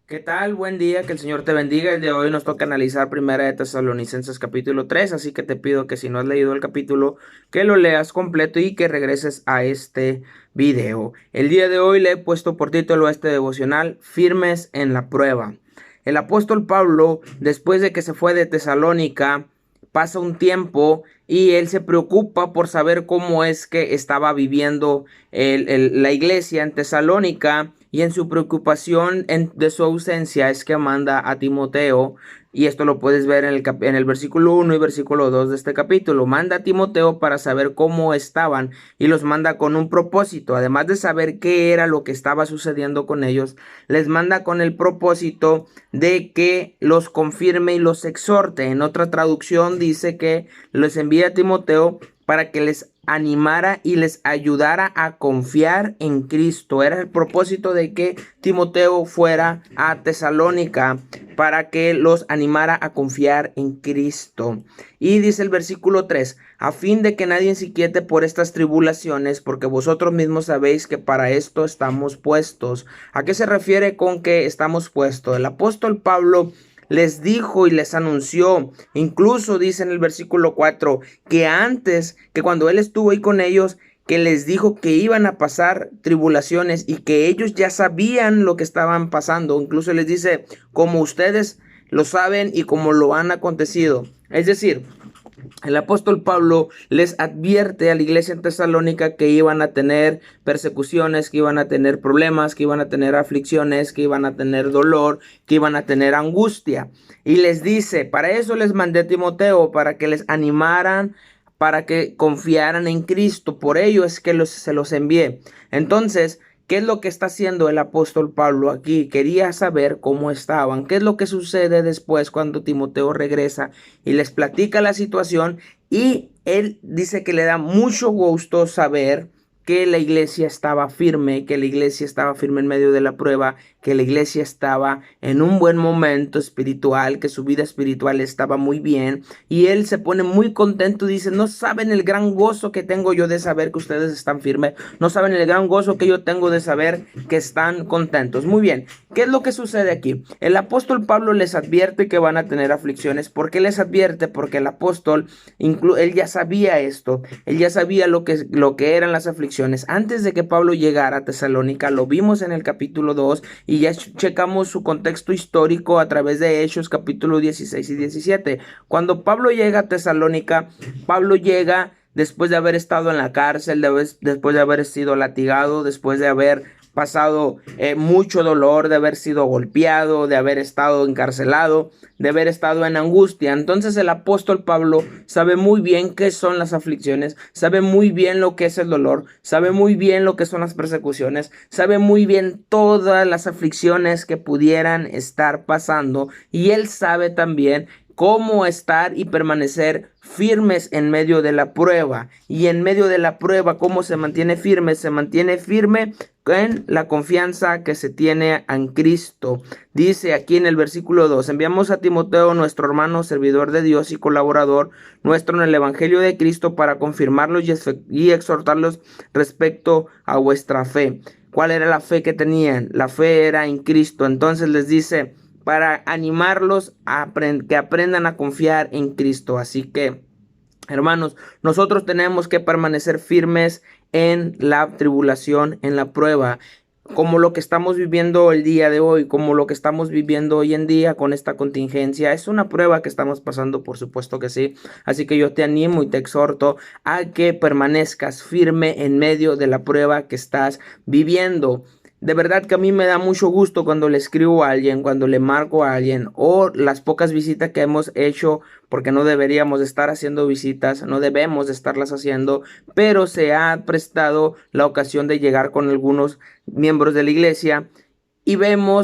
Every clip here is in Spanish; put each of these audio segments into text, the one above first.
¿Qué tal? Buen día, que el Señor te bendiga. El día de hoy nos toca analizar Primera de Tesalonicenses capítulo 3, así que te pido que si no has leído el capítulo, que lo leas completo y que regreses a este video. El día de hoy le he puesto por título a este devocional, Firmes en la prueba. El apóstol Pablo, después de que se fue de Tesalónica, pasa un tiempo y él se preocupa por saber cómo es que estaba viviendo la iglesia en Tesalónica, y en su preocupación de su ausencia es que manda a Timoteo, y esto lo puedes ver en el versículo 1 y versículo 2 de este capítulo. Manda a Timoteo para saber cómo estaban y los manda con un propósito. Además de saber qué era lo que estaba sucediendo con ellos, les manda con el propósito de que los confirme y los exhorte. En otra traducción dice que los envía a Timoteo para que les animara y les ayudara a confiar en Cristo. Era el propósito de que Timoteo fuera a Tesalónica, para que los animara a confiar en Cristo. Y dice el versículo 3, a fin de que nadie se inquiete por estas tribulaciones, porque vosotros mismos sabéis que para esto estamos puestos. ¿A qué se refiere con que estamos puestos? El apóstol Pablo les dijo y les anunció, incluso dice en el versículo 4, que cuando él estuvo ahí con ellos, que les dijo que iban a pasar tribulaciones y que ellos ya sabían lo que estaban pasando. Incluso les dice, como ustedes lo saben y como lo han acontecido. Es decir, el apóstol Pablo les advierte a la iglesia en Tesalónica que iban a tener persecuciones, que iban a tener problemas, que iban a tener aflicciones, que iban a tener dolor, que iban a tener angustia. Y les dice, para eso les mandé a Timoteo, para que les animaran, para que confiaran en Cristo. Por ello es que se los envié. Entonces, ¿qué es lo que está haciendo el apóstol Pablo aquí? Quería saber cómo estaban. ¿Qué es lo que sucede después cuando Timoteo regresa y les platica la situación? Y él dice que le da mucho gusto saber que la iglesia estaba firme, que la iglesia estaba firme en medio de la prueba, que la iglesia estaba en un buen momento espiritual, que su vida espiritual estaba muy bien. Y él se pone muy contento y dice, no saben el gran gozo que tengo yo de saber que ustedes están firmes, no saben el gran gozo que yo tengo de saber que están contentos. Muy bien, ¿qué es lo que sucede aquí? El apóstol Pablo les advierte que van a tener aflicciones. ¿Por qué les advierte? Porque el apóstol, él ya sabía esto, él ya sabía lo que eran las aflicciones. Antes de que Pablo llegara a Tesalónica, lo vimos en el capítulo 2 y ya checamos su contexto histórico a través de Hechos capítulo 16 y 17. Cuando Pablo llega a Tesalónica, Pablo llega después de haber estado en la cárcel, después de haber sido latigado, después de haber pasado mucho dolor, de haber sido golpeado, de haber estado encarcelado, de haber estado en angustia. Entonces el apóstol Pablo sabe muy bien qué son las aflicciones, sabe muy bien lo que es el dolor, sabe muy bien lo que son las persecuciones, sabe muy bien todas las aflicciones que pudieran estar pasando, y él sabe también cómo estar y permanecer firmes en medio de la prueba. Y en medio de la prueba, ¿cómo se mantiene firme? Se mantiene firme en la confianza que se tiene en Cristo. Dice aquí en el versículo 2, enviamos a Timoteo, nuestro hermano, servidor de Dios y colaborador nuestro en el Evangelio de Cristo, para confirmarlos y exhortarlos respecto a vuestra fe. ¿Cuál era la fe que tenían? La fe era en Cristo. Entonces les dice, para animarlos a que aprendan a confiar en Cristo. Así que, hermanos, nosotros tenemos que permanecer firmes en la tribulación, en la prueba, como lo que estamos viviendo el día de hoy, como lo que estamos viviendo hoy en día con esta contingencia. Es una prueba que estamos pasando, por supuesto que sí. Así que yo te animo y te exhorto a que permanezcas firme en medio de la prueba que estás viviendo. De verdad que a mí me da mucho gusto cuando le escribo a alguien, cuando le marco a alguien, o las pocas visitas que hemos hecho, porque no deberíamos de estar haciendo visitas, no debemos de estarlas haciendo, pero se ha prestado la ocasión de llegar con algunos miembros de la iglesia y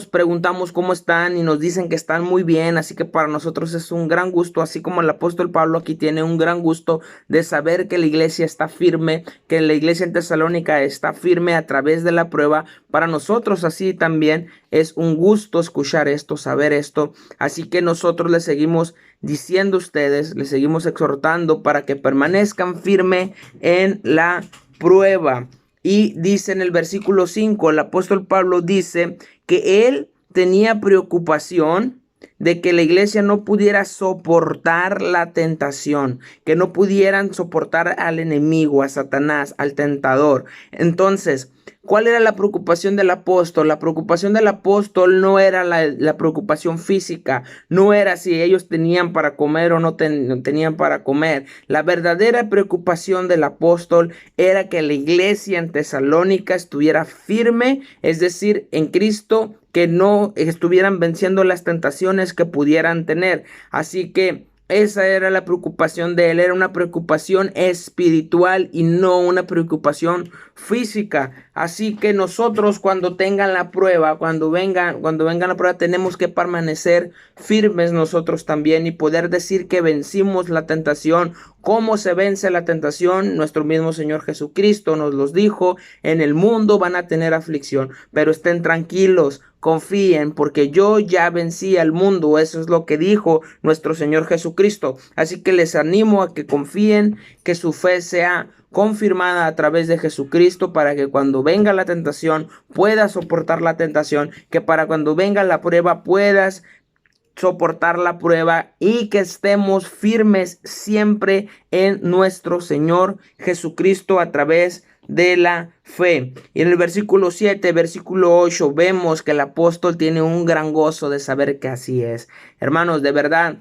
preguntamos cómo están y nos dicen que están muy bien. Así que para nosotros es un gran gusto, así como el apóstol Pablo aquí tiene un gran gusto de saber que la iglesia está firme, que la iglesia en Tesalónica está firme a través de la prueba. Para nosotros así también es un gusto escuchar esto, saber esto. Así que nosotros les seguimos diciendo a ustedes, les seguimos exhortando para que permanezcan firme en la prueba. Y dice en el versículo 5, el apóstol Pablo dice que él tenía preocupación de que la iglesia no pudiera soportar la tentación, que no pudieran soportar al enemigo, a Satanás, al tentador. Entonces, ¿cuál era la preocupación del apóstol? La preocupación del apóstol no era la preocupación física, no era si ellos tenían para comer o no tenían para comer. La verdadera preocupación del apóstol era que la iglesia en Tesalónica estuviera firme, es decir, en Cristo, que no estuvieran venciendo las tentaciones que pudieran tener. Así que esa era la preocupación de él, era una preocupación espiritual y no una preocupación física. Así que nosotros cuando tengan la prueba, cuando vengan la prueba, tenemos que permanecer firmes nosotros también y poder decir que vencimos la tentación. ¿Cómo se vence la tentación? Nuestro mismo Señor Jesucristo nos los dijo: en el mundo van a tener aflicción, pero estén tranquilos, confíen, porque yo ya vencí al mundo. Eso es lo que dijo nuestro Señor Jesucristo. Así que les animo a que confíen, que su fe sea confirmada a través de Jesucristo, para que cuando venga la tentación puedas soportar la tentación, que para cuando venga la prueba puedas soportar la prueba, y que estemos firmes siempre en nuestro Señor Jesucristo a través de la fe. Y en el versículo 7, versículo 8, vemos que el apóstol tiene un gran gozo de saber que así es. Hermanos, de verdad,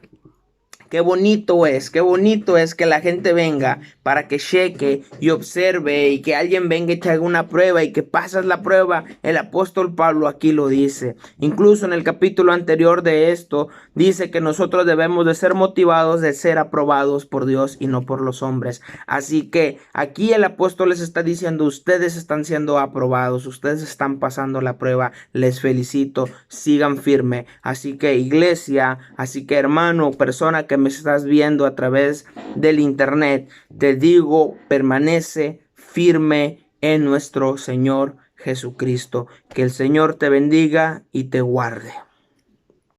qué bonito es que la gente venga para que cheque y observe, y que alguien venga y te haga una prueba y que pasas la prueba. El apóstol Pablo aquí lo dice. Incluso en el capítulo anterior de esto, dice que nosotros debemos de ser motivados de ser aprobados por Dios y no por los hombres. Así que aquí el apóstol les está diciendo: ustedes están siendo aprobados, ustedes están pasando la prueba, les felicito, sigan firme. Así que iglesia, así que hermano, persona que me estás viendo a través del internet, te digo, permanece firme en nuestro Señor Jesucristo. Que el Señor te bendiga y te guarde.